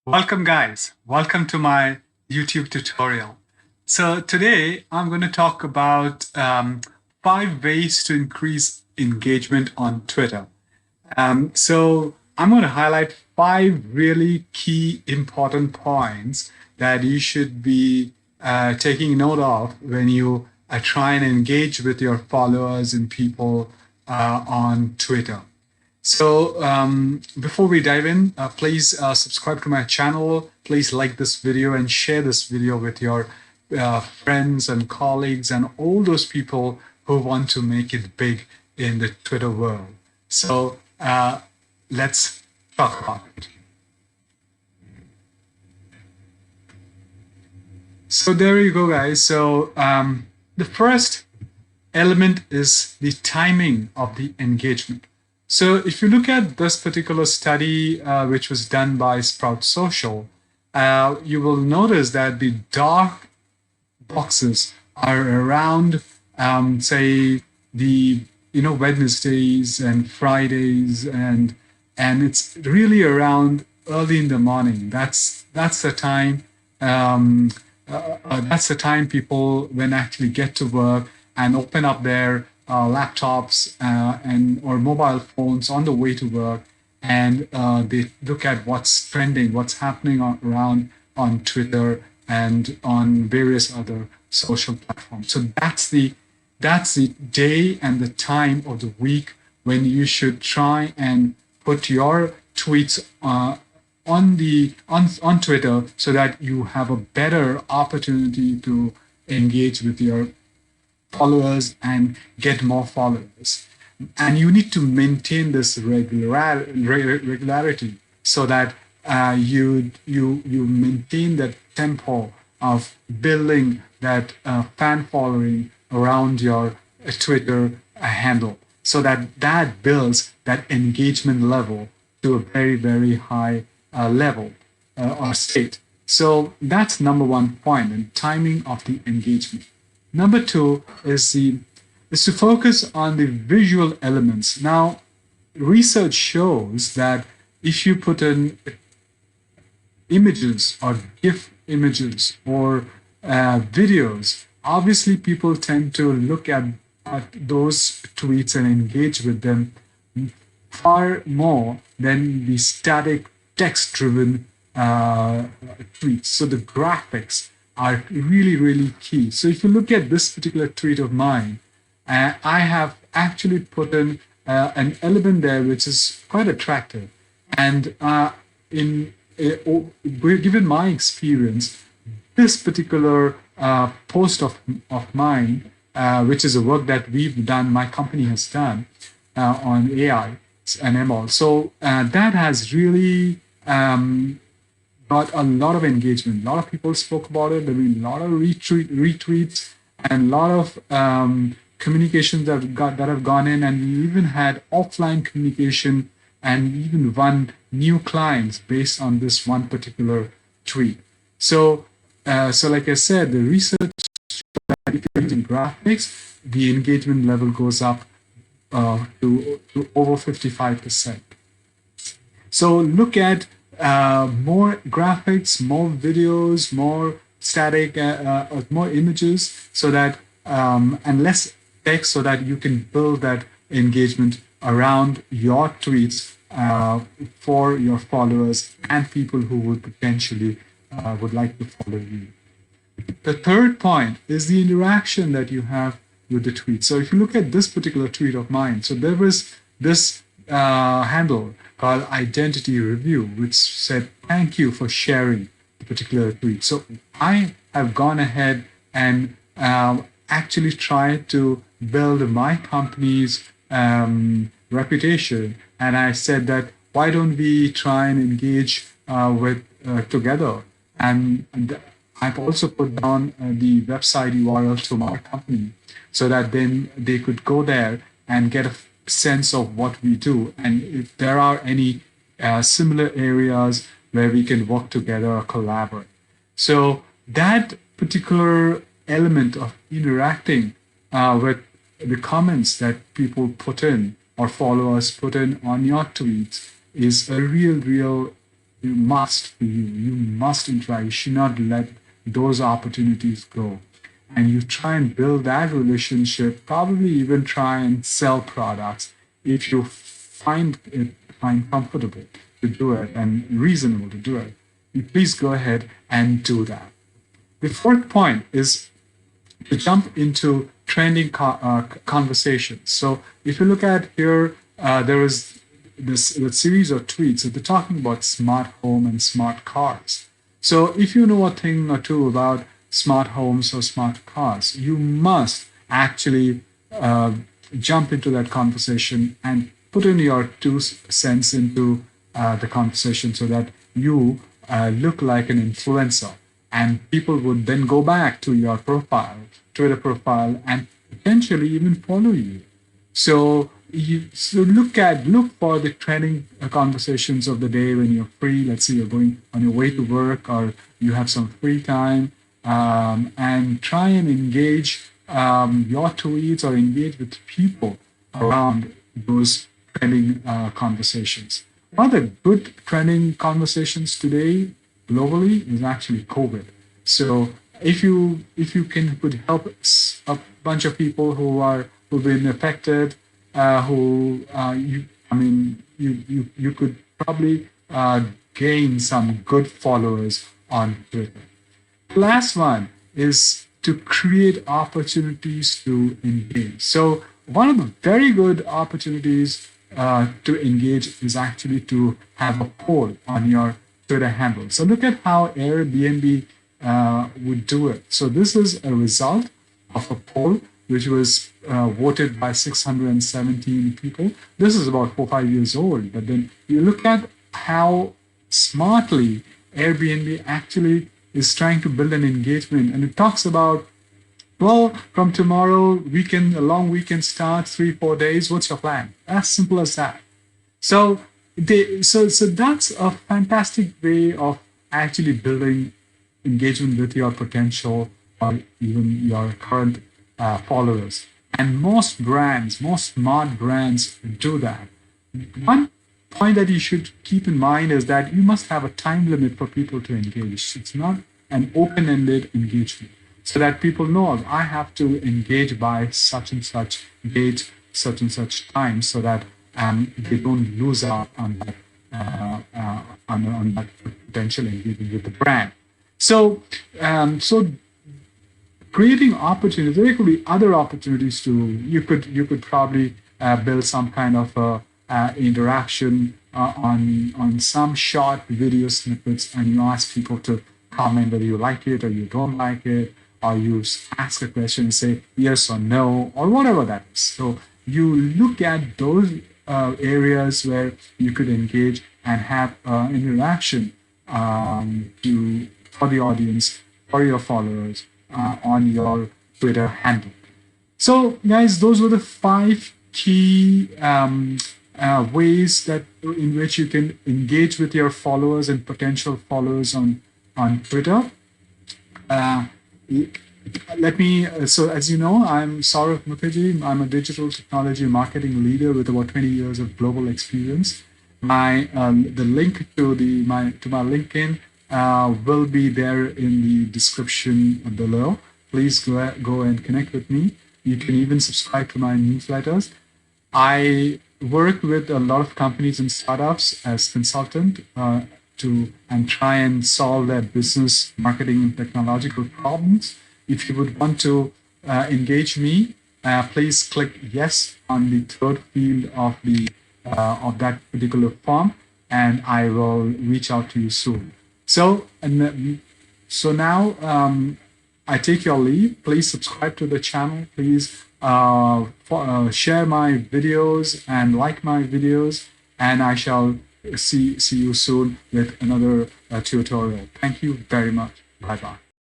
Welcome guys, welcome to my YouTube tutorial. So today I'm going to talk about 5 ways to increase engagement on Twitter. So I'm going to highlight 5 really key important points that you should be taking note of when you try and engage with your followers and people on Twitter. So before we dive in, please subscribe to my channel. Please like this video and share this video with your friends and colleagues and all those people who want to make it big in the Twitter world. So let's talk about it. So there you go, guys. So the first element is the timing of the engagement. So if you look at this particular study, which was done by Sprout Social, you will notice that the dark boxes are around, say, the Wednesdays and Fridays, and it's really around early in the morning. That's the time. That's the time people when actually get to work and open up their laptops and or mobile phones on the way to work, and they look at what's trending, what's happening around on Twitter and on various other social platforms. So that's the day and the time of the week when you should try and put your tweets on Twitter so that you have a better opportunity to engage with your followers and get more followers. And you need to maintain this regularity so that you maintain that tempo of building that fan following around your Twitter handle, so that builds that engagement level to a very high level or state. So that's number one point, and timing of the engagement. Number two is to focus on the visual elements. Now, research shows that if you put in images or GIF images or videos, obviously people tend to look at those tweets and engage with them far more than the static text-driven tweets. So the graphics are really key. So if you look at this particular tweet of mine, I have actually put in an element there which is quite attractive. And given my experience, this particular post of mine, which is a work that we've done, my company has done on AI and ML. So that has really got a lot of engagement. A lot of people spoke about it. There have been a lot of retweets and a lot of communications that have gone in, and we even had offline communication and even won new clients based on this one particular tweet. So, like I said, the research that if you're using graphics, the engagement level goes up to over 55%. So look at more graphics, more videos, more static, more images, so that and less text, so that you can build that engagement around your tweets for your followers and people who would potentially would like to follow you. The third point is the interaction that you have with the tweet. So if you look at this particular tweet of mine, so there was this handle called Identity Review, which said, "Thank you for sharing the particular tweet." So I have gone ahead and actually tried to build my company's reputation. And I said that, why don't we try and engage with together? And I've also put down the website URL to my company so that then they could go there and get a sense of what we do, and if there are any similar areas where we can work together or collaborate. So that particular element of interacting with the comments that people put in or followers put in on your tweets is a real for you. You must try. You should not let those opportunities go. And you try and build that relationship, probably even try and sell products if you find comfortable to do it and reasonable to do it. You please go ahead and do that. The fourth point is to jump into trending conversations. So if you look at here, there is this series of tweets. So they're talking about smart home and smart cars. So if you know a thing or two about smart homes or smart cars, you must actually jump into that conversation and put in your 2 cents into the conversation so that you look like an influencer. And people would then go back to your profile, Twitter profile, and potentially even follow you. So look for the trending conversations of the day when you're free. Let's say you're going on your way to work or you have some free time, and try and engage your tweets or engage with people around those trending conversations. One of the good trending conversations today globally is actually COVID. So if you could help a bunch of people who've been affected, you could probably gain some good followers on Twitter. The last one is to create opportunities to engage. So one of the very good opportunities to engage is actually to have a poll on your Twitter handle. So look at how Airbnb would do it. So this is a result of a poll which was voted by 617 people. This is about 4 or 5 years old. But then you look at how smartly Airbnb actually is trying to build an engagement. And it talks about, well, from tomorrow, a long weekend starts, 3-4 days. What's your plan? As simple as that. So that's a fantastic way of actually building engagement with your potential or even your current followers. And most smart brands do that. One point that you should keep in mind is that you must have a time limit for people to engage. It's not an open-ended engagement, so that people know I have to engage by such and such date, such and such time, so that they don't lose out on that potential engagement with the brand. So creating opportunities. There could be other opportunities too. You could probably build some kind of interaction on some short video snippets, and you ask people to comment whether you like it or you don't like it, or you ask a question and say yes or no, or whatever that is. So you look at those areas where you could engage and have interaction for the audience, for your followers on your Twitter handle. So guys, those were the 5 key ways in which you can engage with your followers and potential followers on Twitter. So as you know, I'm Saurav Mukherjee. I'm a digital technology marketing leader with about 20 years of global experience. The link to my LinkedIn will be there in the description below. Please go and connect with me. You can even subscribe to my newsletters. I work with a lot of companies and startups as consultant and try and solve their business, marketing, and technological problems. If you would want to engage me, please click yes on the third field of that particular form, and I will reach out to you soon. So now I take your leave. Please subscribe to the channel. Please share my videos and like my videos, and I shall see you soon with another tutorial. Thank you very much. Bye bye.